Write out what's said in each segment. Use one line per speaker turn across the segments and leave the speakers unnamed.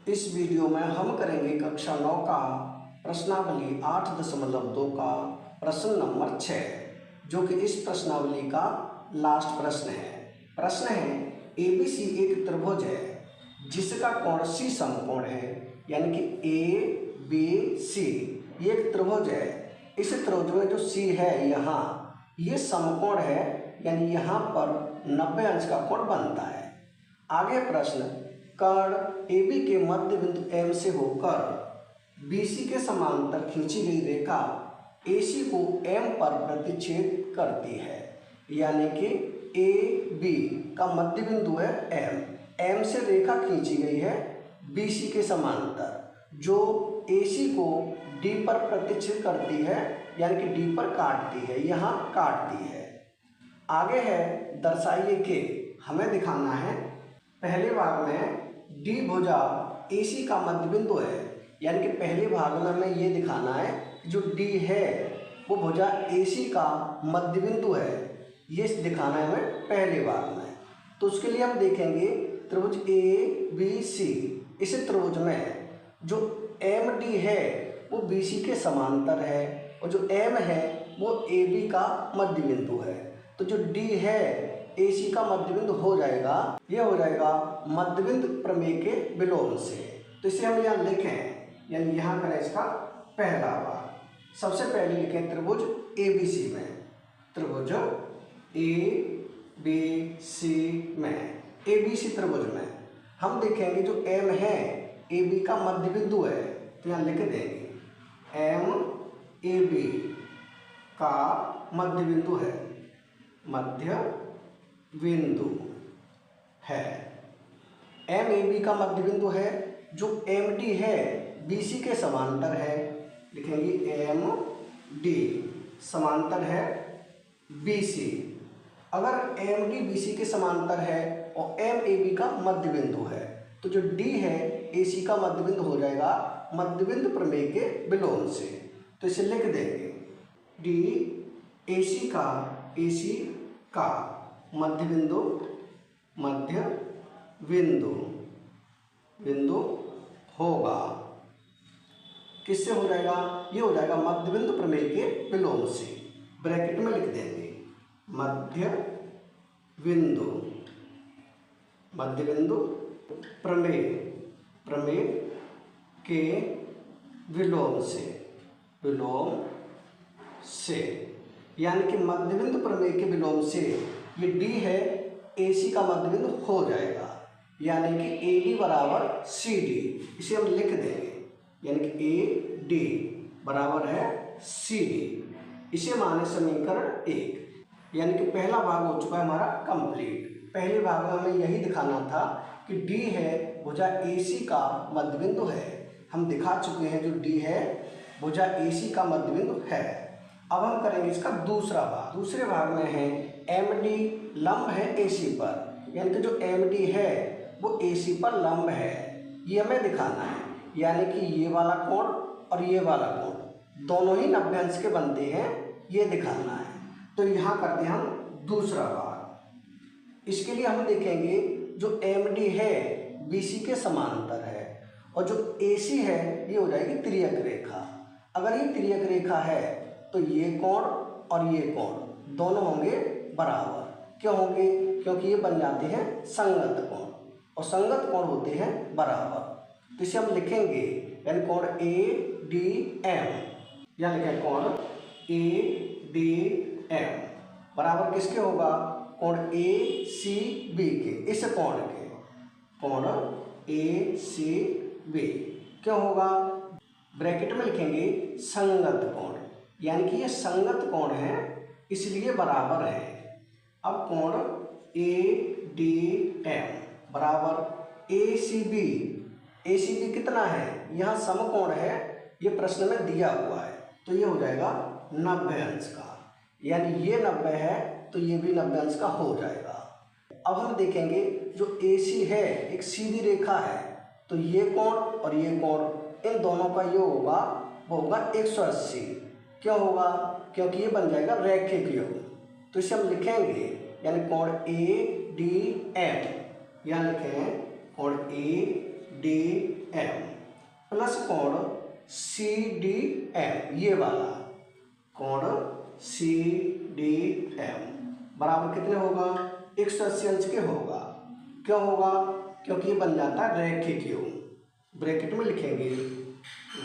इस वीडियो में हम करेंगे कक्षा 9 का प्रश्नावली 8.2 का प्रश्न नंबर 6, जो कि इस प्रश्नावली का लास्ट प्रश्न है। प्रश्न है ABC एक त्रिभुज है जिसका कोण C समकोण है, यानी कि ABC ये एक त्रिभुज है। इस त्रिभुज में जो C है यहाँ ये समकोण है, यानी यहाँ पर 90 अंश का कोण बनता है। आगे प्रश्न, कर्ण AB के मध्य बिंदु M से होकर BC के समांतर खींची गई रेखा AC को M पर प्रतिच्छेद करती है, यानी कि AB का मध्य बिंदु है M से रेखा खींची गई है BC के समांतर, जो AC को D पर प्रतिच्छेद करती है, यानी कि D पर काटती है, यहाँ काटती है। आगे है दर्शाइए कि हमें दिखाना है पहले भाग में D भुजा AC का मध्य बिंदु है, यानी कि पहले भाग में हमें ये दिखाना है जो D है वो भुजा AC का मध्य बिंदु है, ये दिखाना है हमें पहले भाग में। तो उसके लिए हम देखेंगे त्रिभुज ABC, इस त्रिभुज में जो MD है वो BC के समांतर है और जो M है वो AB का मध्य बिंदु है। तो जो D है AC का मध्य बिंदु हो जाएगा, ये हो जाएगा मध्य बिंदु प्रमेय के विलोम से। तो इसे हम यहाँ लिखें, यानी यहाँ करें इसका पहला भाग। सबसे पहले लिखें त्रिभुज ABC में, त्रिभुज ABC में, ABC त्रिभुज में हम देखेंगे जो M है AB का मध्य बिंदु है, तो यहाँ लिख देंगे M AB का मध्य बिंदु है, मध्य बिंदु है। M AB का मध्य बिंदु है, जो MD है BC के समांतर है, लिखेंगे MD समांतर है BC। अगर MD BC के समांतर है और MAB का मध्य बिंदु है, तो जो D है AC का मध्य बिंदु हो जाएगा मध्य बिंदु प्रमेय के विलोम से। तो इसे लिख देंगे D AC का मध्य बिंदु होगा। किससे हो जाएगा? ये हो जाएगा मध्य बिंदु प्रमेय के विलोम से। ब्रैकेट में लिख देंगे मध्य बिंदु प्रमेय के विलोम से, यानी कि मध्य बिंदु प्रमेय के विलोम से ये D है AC का मध्य बिंदु हो जाएगा, यानी कि AD बराबर CD। इसे हम लिख देंगे, यानी कि AD बराबर है CD। इसे माने समीकरण 1, यानी कि पहला भाग हो चुका है हमारा कंप्लीट। पहले भाग में हमें यही दिखाना था कि D है भुजा AC का मध्य बिंदु है, हम दिखा चुके हैं जो D है भुजा AC का मध्य बिंदु है। अब हम करेंगे इसका दूसरा भाग। दूसरे भाग में है MD लंब है AC पर, यानी कि जो MD है वो AC पर लंब है, ये हमें दिखाना है, यानी कि ये वाला कोण और ये वाला कोण दोनों ही 90 अंश के बनते हैं, ये दिखाना है। तो यहाँ करते हैं हम दूसरा भाग। इसके लिए हम देखेंगे जो MD है BC के समांतर है और जो AC है ये हो जाएगी तिर्यक रेखा। अगर ये तिर्यक रेखा है तो ये कोण और ये कोण दोनों होंगे बराबर। क्यों होंगे? क्योंकि ये बन जाते हैं संगत कोण और संगत कोण होते हैं बराबर। तो इसे हम लिखेंगे, यानी कोण ADM, या लिखें कोण ADM बराबर किसके होगा? कोण ACB के, इस कोण के, कोण ACB क्यों होगा? ब्रैकेट में लिखेंगे संगत कोण, यानी कि ये संगत कोण है इसलिए बराबर है। अब कोण ADM बराबर ACB कितना है? यहाँ समकोण है, ये प्रश्न में दिया हुआ है, तो ये हो जाएगा 90 अंश का, यानी ये 90 है तो ये भी 90 अंश का हो जाएगा। अब हम देखेंगे जो AC है एक सीधी रेखा है, तो ये कोण और ये कोण इन दोनों का योग होगा, वो होगा 180। क्यों होगा? क्योंकि ये बन जाएगा रैखिक योग। तो इसे हम लिखेंगे, यानी कोण ADM, यहाँ लिखें कोण AD डी एम प्लस कोण सी डी एम, ये वाला कोण सी डी एम बराबर कितने होगा 180 अंश के होगा। क्यों होगा? क्योंकि ये बन जाता है रैखिक योग। ब्रैकेट में लिखेंगे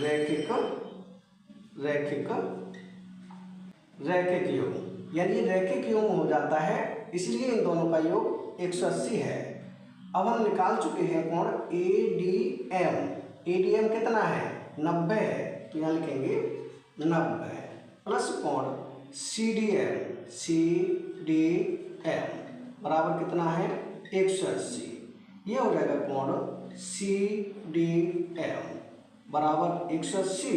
रैखिक रैखिक रैखिक योग, यानी रैखिक योग हो जाता है, इसलिए इन दोनों का योग 180 है। अब हम निकाल चुके हैं कोण A D M. A D M कितना है 90 है, तो यहाँ लिखेंगे 90 प्लस कोण सी डी एम बराबर कितना है 180। ये हो जाएगा कोण सी डी एम बराबर 180।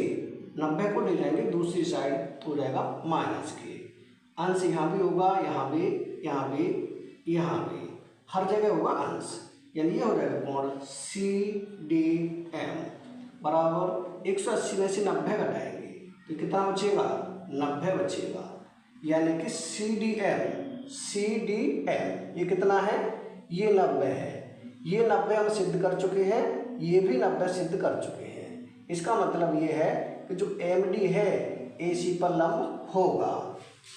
90 को ले जाएंगे दूसरी साइड तो हो जाएगा माइनस के। अंश यहाँ भी होगा, यहाँ भी, यहाँ भी, यहाँ भी, हर जगह होगा अंश, यानी ये हो जाएगा कोण सी डी एम बराबर 180 में से 90 घटाएंगे तो कितना बचेगा 90 बचेगा, यानी कि सी डी एम ये कितना है, ये 90 है। ये 90 हम सिद्ध कर चुके हैं, ये भी 90 सिद्ध कर चुके हैं। इसका मतलब ये है कि जो एम डी है ए सी पर लंब होगा।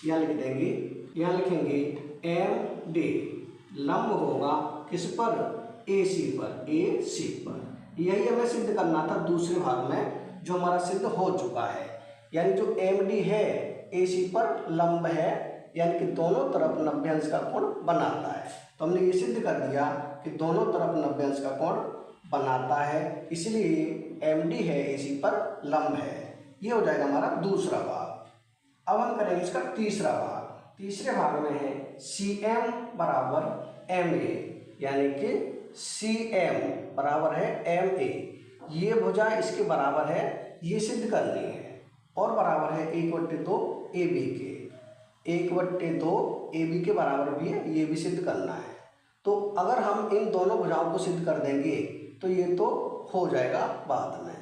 यहाँ लिख देंगे, यहाँ लिखेंगे एम डी लंब होगा किस पर, ए सी पर, ए सी पर। यही हमें सिद्ध करना था दूसरे भाग में, जो हमारा सिद्ध हो चुका है। यानी जो एम डी है ए सी पर लंब है, यानी कि दोनों तरफ 90 अंश का कोण बनाता है। तो हमने ये सिद्ध कर दिया कि दोनों तरफ 90 अंश का कोण बनाता है, इसलिए एम डी है ए सी पर लंब है। ये हो जाएगा हमारा दूसरा भाग। अब हम करेंगे इसका तीसरा भाग। तीसरे भाग में है सी एम बराबर एम ए, यानी कि सी एम बराबर है एम ए। ये भुजा इसके बराबर है, ये सिद्ध करनी है, और बराबर है 1/2 ए बी के। 1/2 ए बी के बराबर भी है, ये भी सिद्ध करना है। तो अगर हम इन दोनों भुजाओं को सिद्ध कर देंगे तो ये तो हो जाएगा बाद में।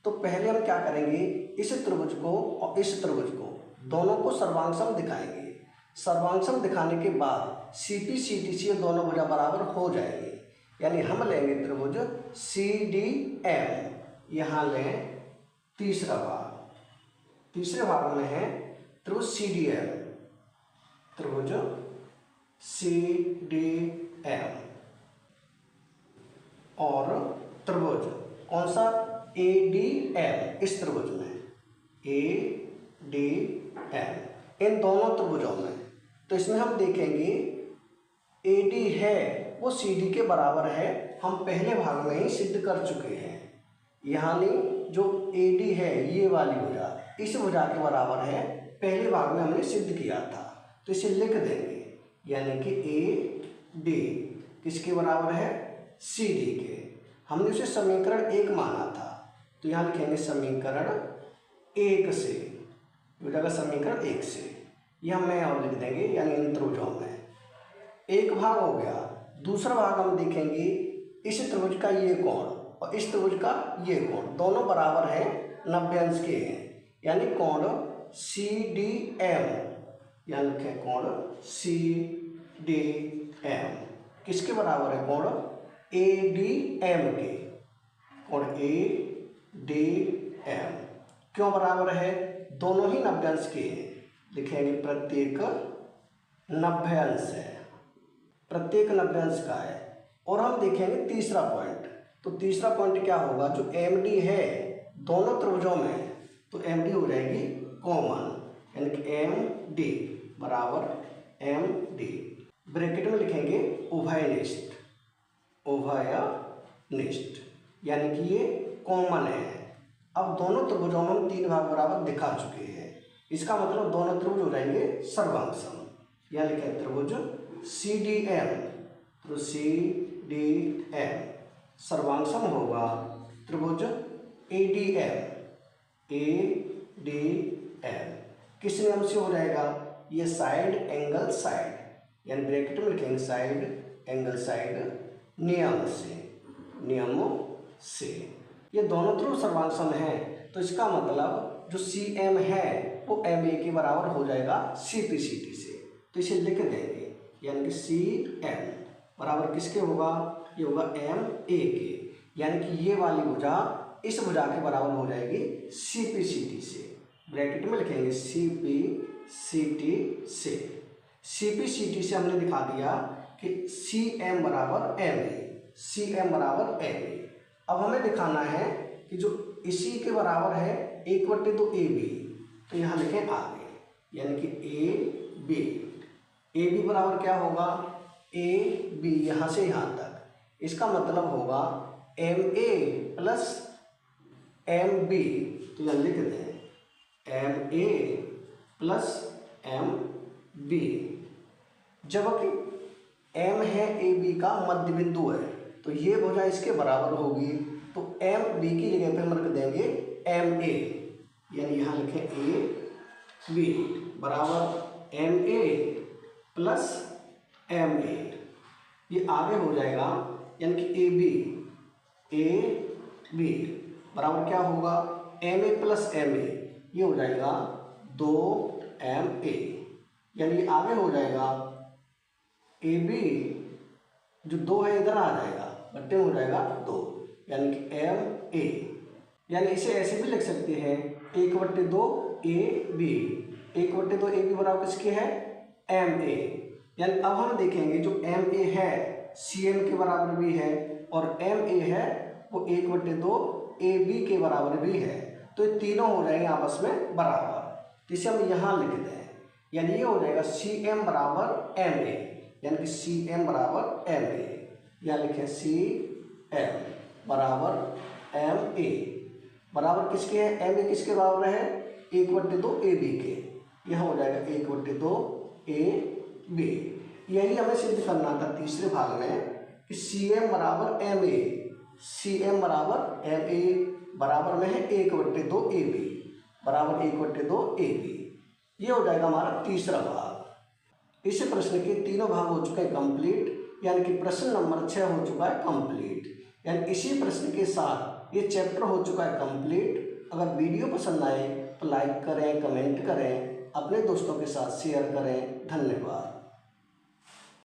तो पहले हम क्या करेंगे, इस त्रिभुज को और इस त्रिभुज को दोनों को सर्वांगसम दिखाएंगे। सर्वांगसम दिखाने के बाद सी पी सी टी से दोनों भुजा बराबर हो जाएंगे, यानी हम लेंगे त्रिभुज सी डी एम। यहाँ लें तीसरा भाग। तीसरे भाग में है त्रिभुज सी डी एम, त्रिभुज सी डी एम, और त्रिभुज कौन सा ए डी एम। इस त्रिभुज में ए डी एम, इन दोनों त्रिभुजों में। तो इसमें हम देखेंगे ए डी है वो सी डी के बराबर है, हम पहले भाग में ही सिद्ध कर चुके हैं। यानी जो ए डी है ये वाली भुजा इस भुजा के बराबर है, पहले भाग में हमने सिद्ध किया था। तो इसे लिख देंगे, यानी कि ए डी किसके बराबर है, सी डी के। हमने उसे समीकरण 1 माना था, तो यहाँ लिखेंगे समीकरण 1 से, भुजा का समीकरण 1 से। यह हमें और लिख देंगे, यानी इन त्रिभुजों में एक भाग हो गया। दूसरा भाग हम देखेंगे, इस त्रिभुज का ये कोण और इस त्रिभुज का ये कोण दोनों बराबर है, 90 अंश के हैं, यानी कोण सी डी एम। यहाँ लिखे कोण सी डी एम किसके बराबर है, कोण ए डी एम के। कोण ए डी एम क्यों बराबर है, दोनों ही 90 अंश के हैं। लिखेंगे प्रत्येक 90 अंश है, प्रत्येक 90 अंश का है। और हम देखेंगे तीसरा पॉइंट। तो तीसरा पॉइंट क्या होगा, जो एम डी है दोनों त्रिभुजों में, तो एम डी हो जाएगी कॉमन, यानी कि एम डी बराबर एम डी। ब्रैकेट में लिखेंगे उभयनिष्ठ, उभयनिष्ठ, यानी कि ये कॉमन है। अब दोनों त्रिभुजों में हम 3 भाग बराबर दिखा चुके हैं, इसका मतलब दोनों त्रिभुज हो जाएंगे सर्वांगसम। यहाँ लिखे त्रिभुज सी डी एम, तो सी डी एम सर्वांगसम होगा त्रिभुज A D M, A D M किस नियम से हो जाएगा, ये साइड एंगल साइड, यानी ब्रैकेट में लिखेंगे साइड एंगल साइड नियम से, नियमों से। ये दोनों त्रिभुज सर्वांगसम है, तो इसका मतलब जो सी एम है वो एम ए के बराबर हो जाएगा सी पी सी टी से। तो इसे लिख देंगे, यानी कि सी एम बराबर किसके होगा, ये होगा एम ए के। यानी कि ये वाली भुजा इस भुजा के बराबर हो जाएगी सी पी सी टी से। ब्रैकेट में लिखेंगे सी पी सी टी से। सी पी सी टी से हमने दिखा दिया कि सी एम बराबर एम ए, सी एम बराबर एम ए। अब हमें दिखाना है कि जो इसी के बराबर है 1/2 ए बी, तो यहाँ लिखें आगे, यानी कि ए बी। ए बी बराबर क्या होगा, ए बी यहाँ से यहाँ तक, इसका मतलब होगा M A plus M B. तो यहाँ लिख दें M A plus M B. जबकि एम है ए बी का मध्य बिंदु है, तो ये भुजा इसके बराबर होगी, तो एम बी की जगह पे हम रख देंगे एम ए, यानी यहाँ लिखें ए बी बराबर M A plus M A. ये आगे हो जाएगा, यानी कि ए बी बराबर क्या होगा, M A plus M A, ये हो जाएगा 2ma, यानी आगे हो जाएगा ए बी, जो 2 है इधर आ जाएगा, बट्टे में हो जाएगा 2, यानी कि एम ए। यानी इसे ऐसे भी लिख सकते हैं 1/2 ए बी, 1/2 ए बी बराबर किसके है, एम ए। यानी अब हम देखेंगे जो एम ए है सी एम के बराबर भी है, और एम ए है वो 1/2 ए बी के बराबर भी है, तो ये तीनों हो जाएंगे आपस में बराबर। तो इसे हम यहाँ लिख दें, यानी ये हो जाएगा सी एम बराबर एम ए, यानी कि सी एम बराबर एम ए। यहाँ लिखें सी एम बराबर एम ए, बराबर किसके है, एम ए किसके बराबर है, 1/2 ए बी के, यह हो जाएगा 1/2 ए बी। यही हमें सिद्ध करना था तीसरे भाग में कि सी एम बराबर एम ए, सी एम बराबर एम ए बराबर में है 1/2 ए बी, बराबर 1/2 ए बी। ये हो जाएगा हमारा तीसरा भाग। इस प्रश्न के तीनों भाग हो चुके हैं कंप्लीट, यानी कि प्रश्न नंबर 6 हो चुका है कंप्लीट। यानी इसी प्रश्न के साथ ये चैप्टर हो चुका है कंप्लीट। अगर वीडियो पसंद आए तो लाइक करें, कमेंट करें, अपने दोस्तों के साथ शेयर करें। धन्यवाद।